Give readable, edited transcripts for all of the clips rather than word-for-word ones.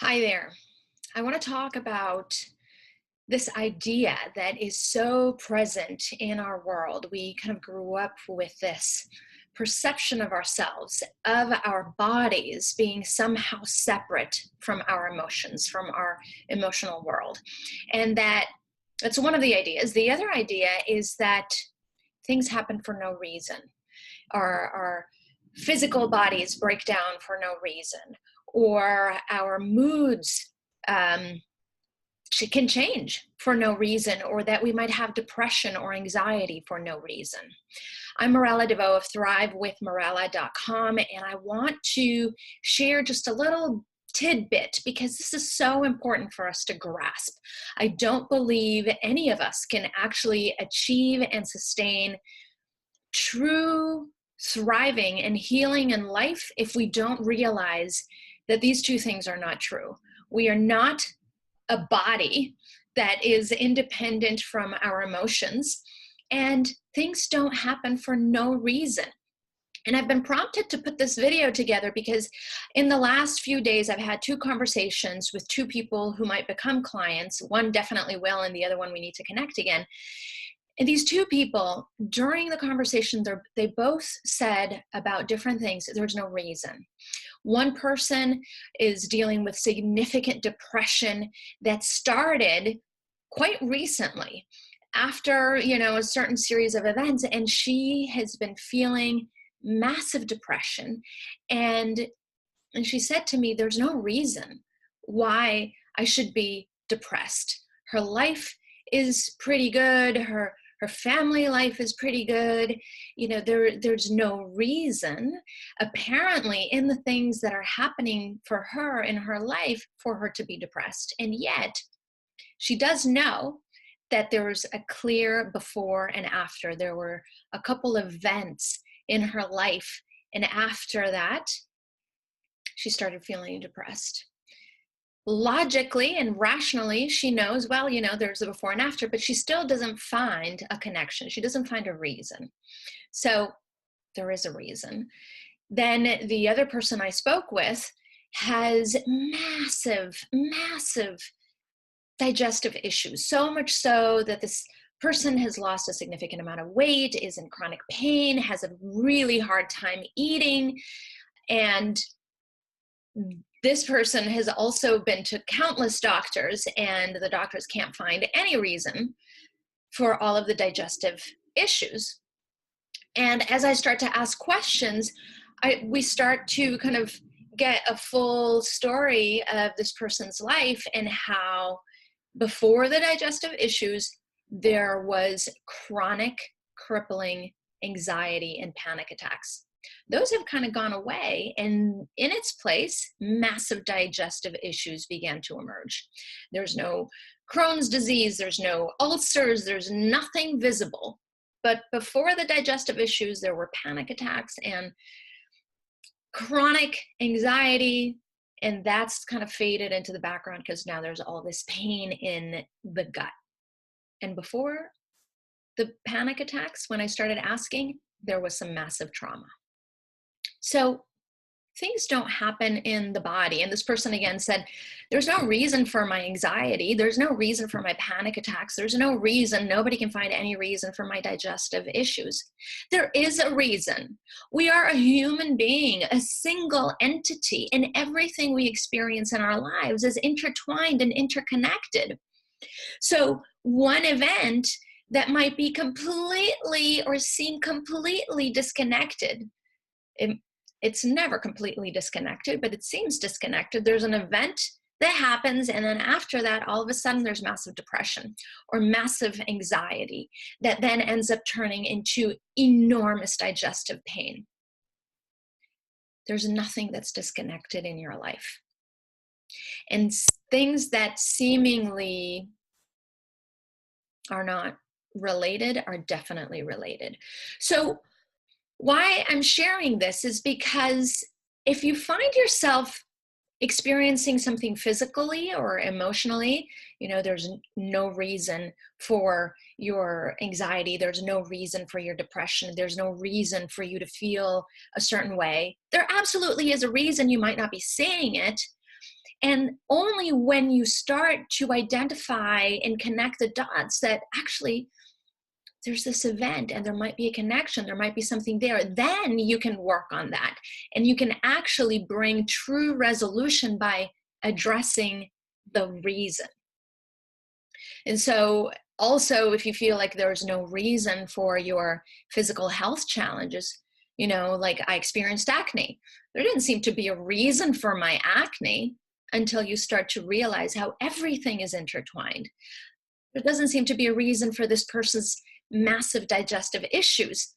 Hi there. I want to talk about this idea that is so present in our world. We kind of grew up with this perception of ourselves, of our bodies being somehow separate from our emotions, from our emotional world. And that's one of the ideas. The other idea is that things happen for no reason. Our physical bodies break down for no reason, or our moods can change for no reason, or that we might have depression or anxiety for no reason. I'm Morella DeVoe of thrivewithmorella.com, and I want to share just a little tidbit because this is so important for us to grasp. I don't believe any of us can actually achieve and sustain true thriving and healing in life if we don't realize that these two things are not true. We are not a body that is independent from our emotions, and things don't happen for no reason. And I've been prompted to put this video together because in the last few days, I've had two conversations with two people who might become clients. One definitely will, and the other one we need to connect again. And these two people, during the conversation, they both said about different things, there's no reason. One person is dealing with significant depression that started quite recently after, a certain series of events, and she has been feeling massive depression. And she said to me, there's no reason why I should be depressed. Her life is pretty good. Her family life is pretty good. There's no reason, apparently, in the things that are happening for her in her life for her to be depressed. And yet, she does know that there was a clear before and after. There were a couple of events in her life, and after that, she started feeling depressed. Logically and rationally, she knows, well, there's a before and after, but she still doesn't find a connection. She doesn't find a reason. So there is a reason. Then the other person I spoke with has massive, massive digestive issues, so much so that this person has lost a significant amount of weight, is in chronic pain, has a really hard time eating, and this person has also been to countless doctors, and the doctors can't find any reason for all of the digestive issues. And as I start to ask questions, we start to kind of get a full story of this person's life and how before the digestive issues, there was chronic, crippling anxiety and panic attacks. Those have kind of gone away, and in its place, massive digestive issues began to emerge. There's no Crohn's disease, there's no ulcers, there's nothing visible. But before the digestive issues, there were panic attacks and chronic anxiety, and that's kind of faded into the background because now there's all this pain in the gut. And before the panic attacks, when I started asking, there was some massive trauma. So things don't happen in the body. And this person again said, there's no reason for my anxiety. There's no reason for my panic attacks. There's no reason. Nobody can find any reason for my digestive issues. There is a reason. We are a human being, a single entity, and everything we experience in our lives is intertwined and interconnected. So one event that might be completely or seem completely disconnected, it's never completely disconnected, but it seems disconnected. There's an event that happens, and then after that, all of a sudden, there's massive depression or massive anxiety that then ends up turning into enormous digestive pain. There's nothing that's disconnected in your life. And things that seemingly are not related are definitely related. So why I'm sharing this is because if you find yourself experiencing something physically or emotionally, there's no reason for your anxiety. There's no reason for your depression. There's no reason for you to feel a certain way. There absolutely is a reason. You might not be saying it. And only when you start to identify and connect the dots that actually there's this event and there might be a connection, there might be something there, then you can work on that. And you can actually bring true resolution by addressing the reason. And so also, if you feel like there's no reason for your physical health challenges, like I experienced acne. There didn't seem to be a reason for my acne until you start to realize how everything is intertwined. There doesn't seem to be a reason for this person's massive digestive issues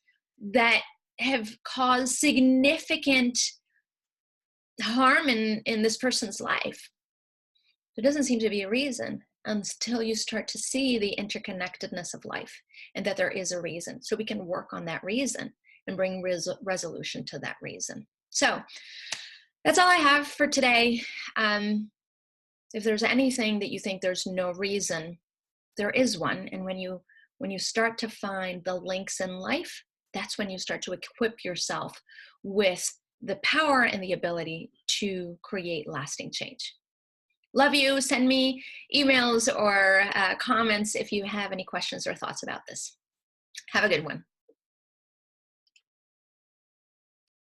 that have caused significant harm in this person's life. There doesn't seem to be a reason until you start to see the interconnectedness of life and that there is a reason. So we can work on that reason and bring resolution to that reason. So that's all I have for today. If there's anything that you think there's no reason, there is one. And when you start to find the links in life, that's when you start to equip yourself with the power and the ability to create lasting change. Love you. Send me emails or comments if you have any questions or thoughts about this. Have a good one.